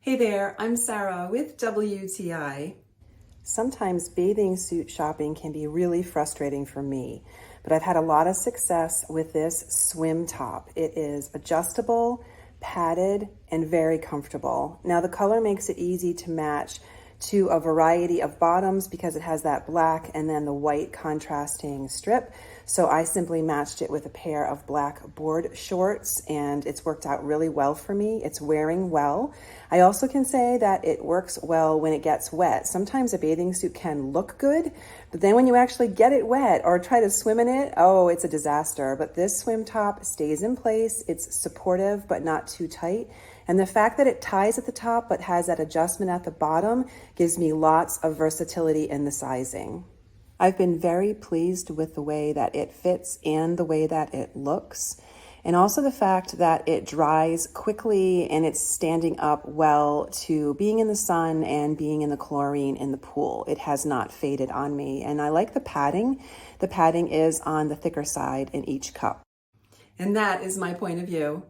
Hey there, I'm Sarah with WTI. Sometimes bathing suit shopping can be really frustrating for me, but I've had a lot of success with this swim top. It is adjustable, padded, and very comfortable. Now the color makes it easy to match to a variety of bottoms because it has that black and then the white contrasting strip. So I simply matched it with a pair of black board shorts and it's worked out really well for me. It's wearing well. I also can say that it works well when it gets wet. Sometimes a bathing suit can look good, but then when you actually get it wet or try to swim in it, oh, it's a disaster. But this swim top stays in place. It's supportive, but not too tight. And the fact that it ties at the top but has that adjustment at the bottom gives me lots of versatility in the sizing. I've been very pleased with the way that it fits and the way that it looks. And also the fact that it dries quickly and it's standing up well to being in the sun and being in the chlorine in the pool. It has not faded on me. And I like the padding. The padding is on the thicker side in each cup. And that is my point of view.